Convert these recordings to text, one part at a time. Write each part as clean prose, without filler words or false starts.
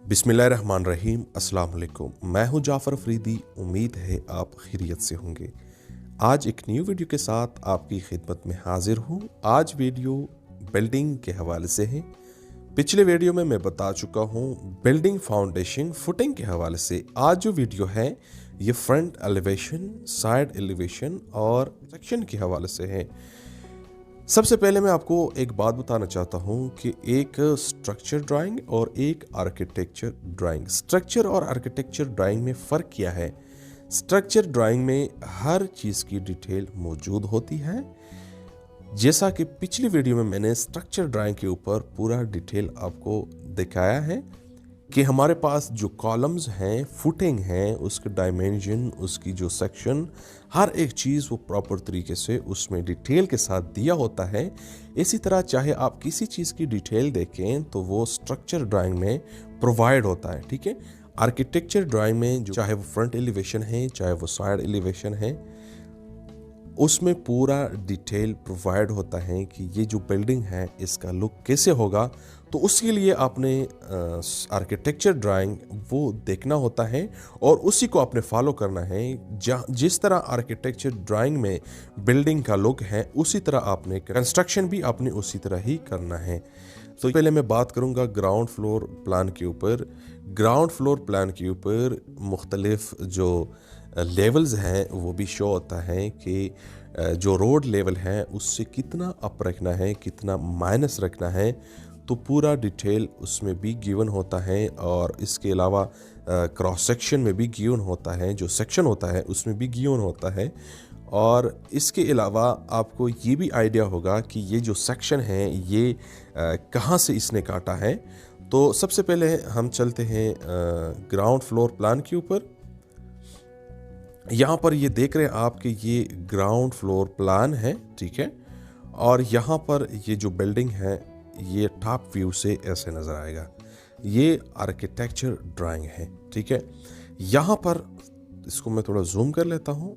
बिस्मिल्लाहिर्रहमानिर्रहीम। अस्सलाम वालेकुम। मैं हूं जाफ़र अफरीदी। उम्मीद है आप खैरियत से होंगे। आज एक न्यू वीडियो के साथ आपकी खिदमत में हाजिर हूं। आज वीडियो बिल्डिंग के हवाले से है। पिछले वीडियो में मैं बता चुका हूं बिल्डिंग फाउंडेशन फुटिंग के हवाले से। आज जो वीडियो है ये फ्रंट एलिवेशन, साइड एलिवेशन और सेक्शन के हवाले से है। सबसे पहले मैं आपको एक बात बताना चाहता हूं कि एक स्ट्रक्चर ड्राइंग और एक आर्किटेक्चर ड्राइंग, स्ट्रक्चर और आर्किटेक्चर ड्राइंग में फ़र्क क्या है। स्ट्रक्चर ड्राइंग में हर चीज़ की डिटेल मौजूद होती है। जैसा कि पिछली वीडियो में मैंने स्ट्रक्चर ड्राइंग के ऊपर पूरा डिटेल आपको दिखाया है कि हमारे पास जो कॉलम्स हैं, फुटिंग है, उसके डायमेंशन, उसकी जो सेक्शन, हर एक चीज़ वो प्रॉपर तरीके से उसमें डिटेल के साथ दिया होता है। इसी तरह चाहे आप किसी चीज़ की डिटेल देखें तो वो स्ट्रक्चर ड्राइंग में प्रोवाइड होता है। ठीक है। आर्किटेक्चर ड्राइंग में जो चाहे वो फ्रंट एलिवेशन है, चाहे वो साइड एलिवेशन है, उसमें पूरा डिटेल प्रोवाइड होता है कि ये जो बिल्डिंग है इसका लुक कैसे होगा। तो उसके लिए आपने आर्किटेक्चर ड्राइंग वो देखना होता है और उसी को आपने फॉलो करना है। जिस तरह आर्किटेक्चर ड्राइंग में बिल्डिंग का लुक है उसी तरह आपने कंस्ट्रक्शन भी आपने उसी तरह ही करना है। तो पहले मैं बात करूंगा ग्राउंड फ्लोर प्लान के ऊपर। ग्राउंड फ्लोर प्लान के ऊपर मुख्तलिफ जो लेवल्स हैं वो भी शो होता है कि जो रोड लेवल है उससे कितना अप रखना है, कितना माइनस रखना है। तो पूरा डिटेल उसमें भी गिवन होता है और इसके अलावा क्रॉस सेक्शन में भी गिवन होता है, जो सेक्शन होता है उसमें भी गिवन होता है। और इसके अलावा आपको ये भी आइडिया होगा कि ये जो सेक्शन है ये कहाँ से इसने काटा है। तो सबसे पहले हम चलते हैं ग्राउंड फ्लोर प्लान के ऊपर। यहाँ पर ये देख रहे हैं आप कि ये ग्राउंड फ्लोर प्लान है, ठीक है। और यहाँ पर ये जो बिल्डिंग है ये टॉप व्यू से ऐसे नज़र आएगा। ये आर्किटेक्चर ड्राइंग है, ठीक है। यहाँ पर इसको मैं थोड़ा जूम कर लेता हूँ।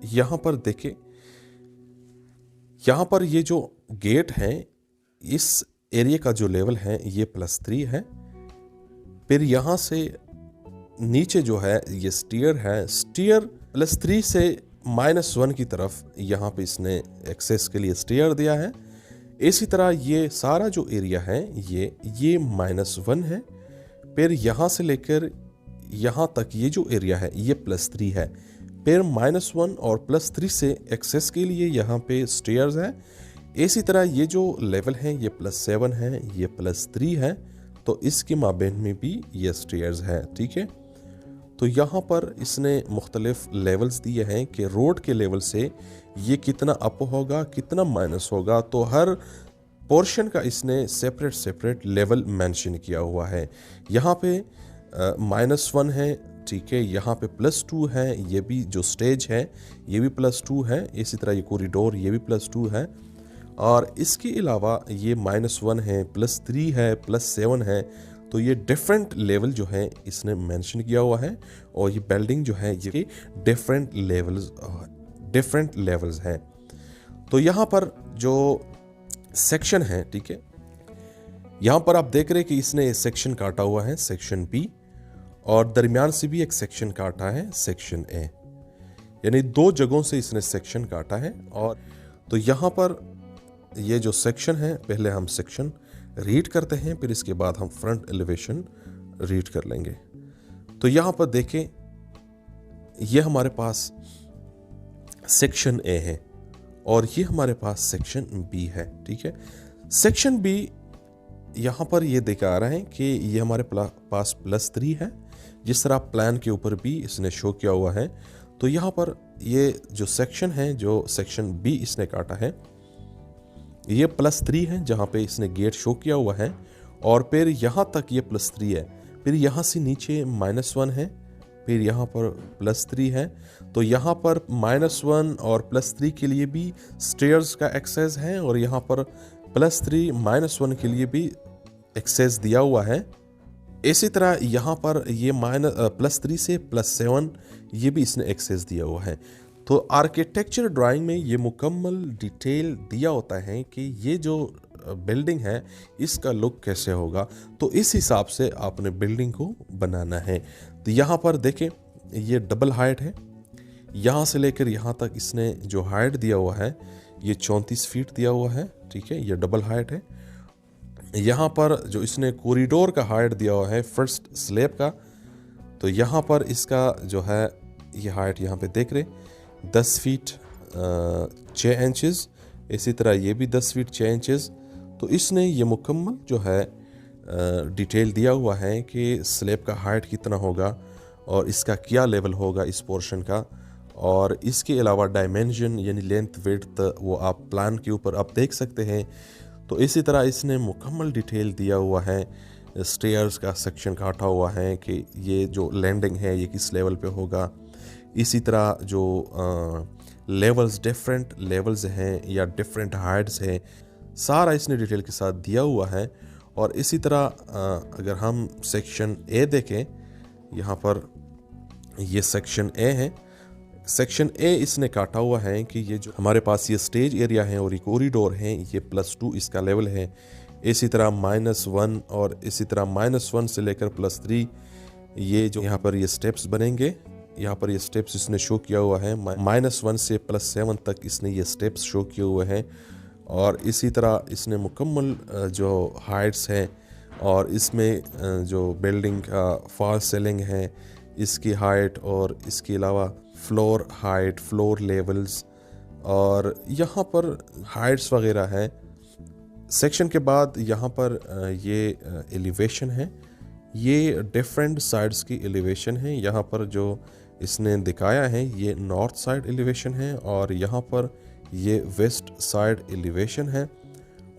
यहाँ पर देखें, यहाँ पर ये जो गेट है इस एरिया का जो लेवल है ये +3 है। फिर यहाँ से नीचे जो है ये स्टीयर है। स्टीयर +3 से -1 की तरफ यहाँ पे इसने एक्सेस के लिए स्टीयर दिया है। इसी तरह ये सारा जो एरिया है ये -1 है। फिर यहाँ से लेकर यहाँ तक ये जो एरिया है ये +3 है। फिर -1 और +3 से एक्सेस के लिए यहाँ पे स्टेयर्स है। इसी तरह ये जो लेवल है ये +7 है, ये +3 है। तो इसके माबेन में भी ये स्टेयर्स है, ठीक है। तो यहाँ पर इसने मुख्तलिफ लेवल्स दिए हैं कि रोड के लेवल से ये कितना अप होगा, कितना माइनस होगा। तो हर पोर्शन का इसने सेपरेट लेवल मेंशन किया हुआ है। यहाँ पे -1 है, ठीक है। यहाँ पे +2 है, ये भी जो स्टेज है ये भी +2 है। इसी तरह ये कॉरिडोर ये भी +2 है। और इसके अलावा ये -1 है, +3 है, +7 है। तो ये डिफरेंट लेवल जो है इसने मेंशन किया हुआ है। और ये बिल्डिंग जो है ये डिफरेंट लेवल्स हैं। तो यहाँ पर जो सेक्शन है, ठीक है, यहाँ पर आप देख रहे हैं कि इसने सेक्शन काटा हुआ है, सेक्शन बी, और दरमियान से भी एक सेक्शन काटा है, सेक्शन ए। यानी 2 जगहों से इसने सेक्शन काटा है। और तो यहाँ पर ये जो सेक्शन है, पहले हम सेक्शन रीड करते हैं, फिर इसके बाद हम फ्रंट एलिवेशन रीड कर लेंगे। तो यहाँ पर देखें, ये हमारे पास सेक्शन ए है और ये हमारे पास सेक्शन बी है, ठीक है। सेक्शन बी यहाँ पर ये दिखा रहा है कि ये हमारे पास +3 है, जिस तरह प्लान के ऊपर भी इसने शो किया हुआ है। तो यहाँ पर ये जो सेक्शन है, जो सेक्शन बी इसने काटा है, ये +3 है जहाँ पे इसने गेट शो किया हुआ है। और फिर यहाँ तक ये +3 है। फिर यहाँ से नीचे -1 है, फिर यहाँ पर +3 है। तो यहाँ पर -1 और +3 के लिए भी स्टेयर्स का एक्सेस है और यहाँ पर +3 -1 के लिए भी एक्सेस दिया हुआ है। इसी तरह यहाँ पर ये +3 से +7 ये भी इसने एक्सेस दिया हुआ है। तो आर्किटेक्चर ड्राइंग में ये मुकम्मल डिटेल दिया होता है कि ये जो बिल्डिंग है इसका लुक कैसे होगा, तो इस हिसाब से आपने बिल्डिंग को बनाना है। तो यहाँ पर देखें ये डबल हाइट है, यहाँ से लेकर यहाँ तक इसने जो हाइट दिया हुआ है ये 34 फीट दिया हुआ है, ठीक है, ये डबल हाइट है। यहाँ पर जो इसने कॉरिडोर का हाइट दिया हुआ है फर्स्ट स्लैब का, तो यहाँ पर इसका जो है ये हाइट यहाँ पे देख रहे 10 फीट 6 इंचेस, इसी तरह ये भी 10 फीट 6 इंचेस। तो इसने ये मुकम्मल जो है डिटेल दिया हुआ है कि स्लैब का हाइट कितना होगा और इसका क्या लेवल होगा इस पोर्शन का, और इसके अलावा डायमेंशन यानी लेंथ विड्थ वो आप प्लान के ऊपर आप देख सकते हैं। तो इसी तरह इसने मुकम्मल डिटेल दिया हुआ है, स्टेयर्स का सेक्शन काटा हुआ है कि ये जो लैंडिंग है ये किस लेवल पे होगा। इसी तरह जो लेवल्स डिफरेंट लेवल्स हैं या डिफरेंट हाइट्स हैं, सारा इसने डिटेल के साथ दिया हुआ है। और इसी तरह अगर हम सेक्शन ए देखें, यहाँ पर ये सेक्शन ए है, सेक्शन ए इसने काटा हुआ है कि ये जो हमारे पास ये स्टेज एरिया है और ये कॉरिडोर है ये +2 इसका लेवल है। इसी तरह -1 और इसी तरह -1 से लेकर +3 ये जो यहाँ पर ये स्टेप्स बनेंगे, यहाँ पर ये स्टेप्स इसने शो किया हुआ है। -1 से +7 तक इसने ये स्टेप्स शो किए हुए हैं। और इसी तरह इसने मुकम्मल जो हाइट्स हैं और इसमें जो बिल्डिंग का फॉल सीलिंग है इसकी हाइट और इसके अलावा फ्लोर हाइट, फ्लोर लेवल्स और यहाँ पर हाइट्स वगैरह है। सेक्शन के बाद यहाँ पर ये एलिवेशन है, ये डिफरेंट साइड्स की एलिवेशन है। यहाँ पर जो इसने दिखाया है ये नॉर्थ साइड एलिवेशन है और यहाँ पर ये वेस्ट साइड एलिवेशन है,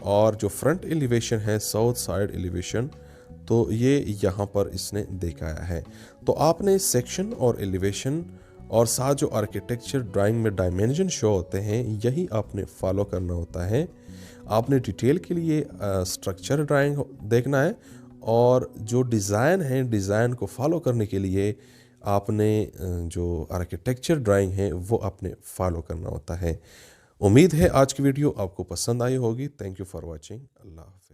और जो फ्रंट एलिवेशन है साउथ साइड एलिवेशन, तो ये यहाँ पर इसने दिखाया है। तो आपने इस सेक्शन और एलिवेशन और साथ जो आर्किटेक्चर ड्राइंग में डायमेंशन शो होते हैं यही आपने फॉलो करना होता है। आपने डिटेल के लिए स्ट्रक्चर ड्राइंग देखना है और जो डिज़ाइन है डिज़ाइन को फॉलो करने के लिए आपने जो आर्किटेक्चर ड्राइंग है वो आपने फॉलो करना होता है। उम्मीद है आज की वीडियो आपको पसंद आई होगी। Thank you for watching. अल्लाह हाफ़िज़।